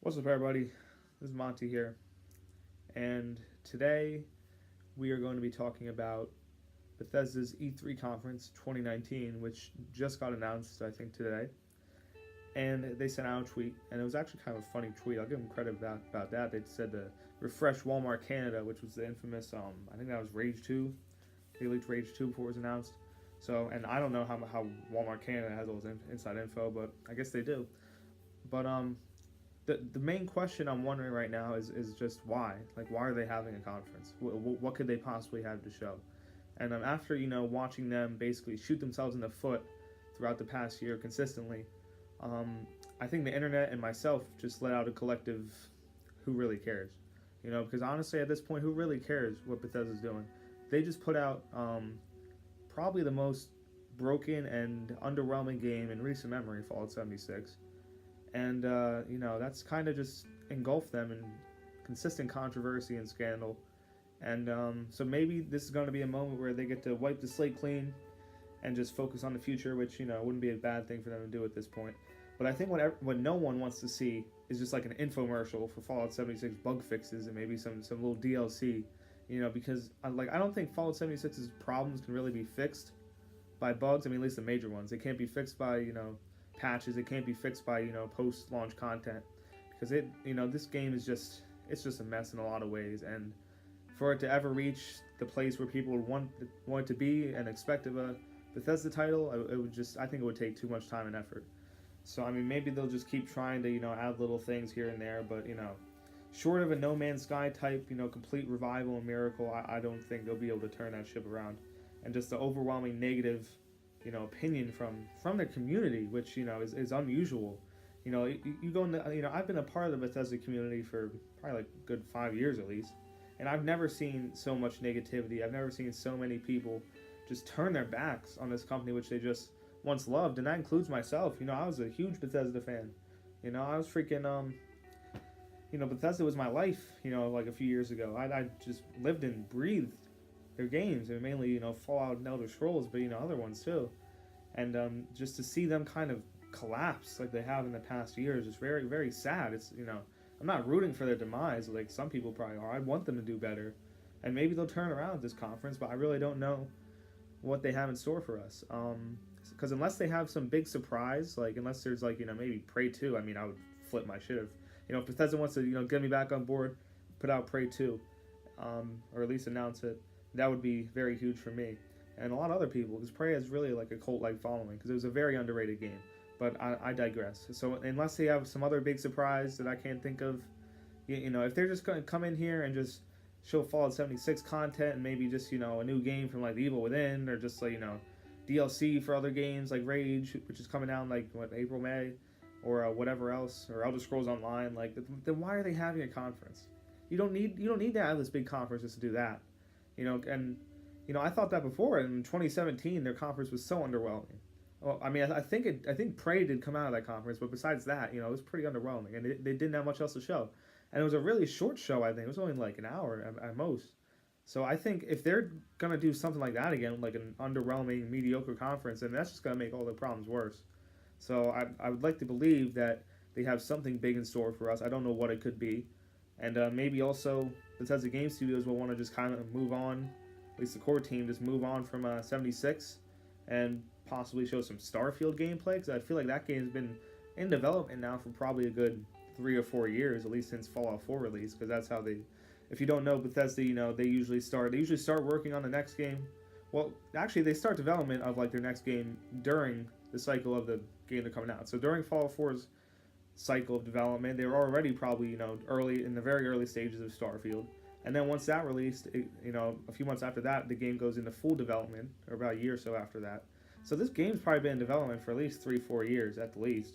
What's up, everybody? This is Monte here, and today we are going to be talking about Bethesda's E3 conference 2019, which just got announced, I think, today. And they sent out a tweet, and it was actually kind of a funny tweet. I'll give them credit about that. They said to refresh Walmart Canada, which was the infamous, I think that was Rage 2. They leaked Rage 2 before it was announced. So, and I don't know how Walmart Canada has all this inside info, but I guess they do. But the main question I'm wondering right now is just why? Like, why are they having a conference? What could they possibly have to show? And after watching them basically shoot themselves in the foot throughout the past year consistently, I think the internet and myself just let out a collective, who really cares? Because honestly, at this point, who really cares what Bethesda's doing? They just put out probably the most broken and underwhelming game in recent memory, Fallout 76. And that's kind of just engulfed them in consistent controversy and scandal. And so maybe this is going to be a moment where they get to wipe the slate clean and just focus on the future, which wouldn't be a bad thing for them to do at this point. But I think what no one wants to see is just like an infomercial for Fallout 76 bug fixes and maybe some little DLC, because I don't think Fallout 76's problems can really be fixed by bugs. I mean, at least the major ones. They can't be fixed by patches. It can't be fixed by post-launch content, because this game is just a mess in a lot of ways. And for it to ever reach the place where people would want it to be and expect of a Bethesda title, I think it would take too much time and effort. So I mean, maybe they'll just keep trying to add little things here and there, but short of a No Man's Sky type complete revival and miracle, I don't think they'll be able to turn that ship around. And just the overwhelming negative opinion from their community, which is unusual. You go into I've been a part of the Bethesda community for probably like a good 5 years at least, and I've never seen so much negativity. I've never seen so many people just turn their backs on this company which they just once loved, and that includes myself. I was a huge Bethesda fan. I was freaking Bethesda was my life. Like a few years ago, I just lived and breathed their games, and mainly Fallout and Elder Scrolls, but other ones too. And just to see them kind of collapse like they have in the past years is very, very sad. It's I'm not rooting for their demise like some people probably are. I want them to do better, and maybe they'll turn around at this conference, but I really don't know what they have in store for us. Because unless they have some big surprise, like unless there's like maybe Prey 2, I mean, I would flip my shit if Bethesda wants to get me back on board, put out Prey 2, or at least announce it. That would be very huge for me and a lot of other people, because Prey has really like a cult-like following, because it was a very underrated game. But I digress. So unless they have some other big surprise that I can't think of, if they're just going to come in here and just show Fallout 76 content and maybe just a new game from like The Evil Within, or just like DLC for other games like Rage, which is coming out in like April, May, or whatever else, or Elder Scrolls Online, like then why are they having a conference? You don't need to have this big conference just to do that. And I thought that before. In 2017, their conference was so underwhelming. Well, I mean, I think Prey did come out of that conference, but besides that, it was pretty underwhelming, and they didn't have much else to show. And it was a really short show. I think it was only like an hour at most. So I think if they're gonna do something like that again, like an underwhelming, mediocre conference, then that's just gonna make all the problems worse. So I would like to believe that they have something big in store for us. I don't know what it could be, and maybe also Bethesda Game Studios will want to just kind of move on, at least the core team, just move on from 76 and possibly show some Starfield gameplay, because I feel like that game's been in development now for probably a good 3 or 4 years, at least since Fallout 4 release, because that's how they, if you don't know, Bethesda, they usually start working on the next game. Well, actually, they start development of like their next game during the cycle of the game they're coming out. So during Fallout 4's cycle of development, they were already probably early in the very early stages of Starfield. And then once that released, a few months after that, the game goes into full development, or about a year or so after that. So this game's probably been in development for at least 3-4 years at the least.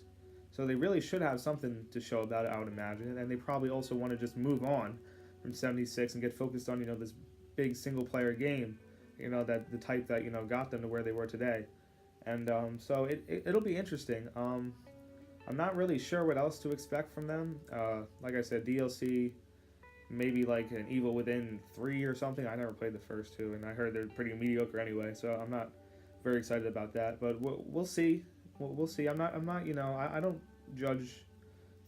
So they really should have something to show about it, I would imagine. And they probably also want to just move on from 76 and get focused on this big single player game, that the type that got them to where they were today. And so it'll be interesting. I'm not really sure what else to expect from them. Like I said, DLC, maybe like an Evil Within 3 or something. I never played the first two, and I heard they're pretty mediocre anyway, so I'm not very excited about that. But we'll see. We'll see. I'm not. I don't judge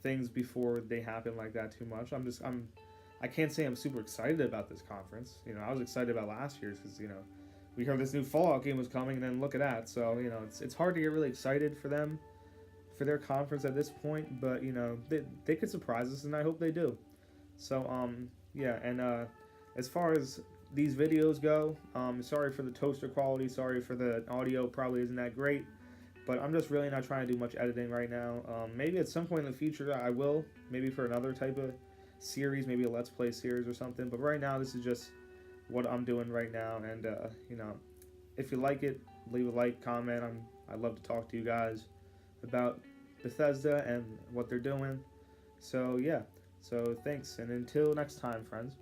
things before they happen like that too much. I can't say I'm super excited about this conference. You know, I was excited about last year's because, you know, we heard this new Fallout game was coming, and then look at that. So, you know, it's hard to get really excited for them, for their conference at this point. But, you know, they could surprise us, and I hope they do. So, yeah, and as far as these videos go, sorry for the toaster quality, sorry for the audio, probably isn't that great. But I'm just really not trying to do much editing right now. Maybe at some point in the future I will, maybe for another type of series, maybe a Let's Play series or something. But right now, this is just what I'm doing right now. And, you know, if you like it, leave a like, comment. I'd love to talk to you guys about Bethesda and what they're doing. So, yeah. So, thanks. And until next time, friends.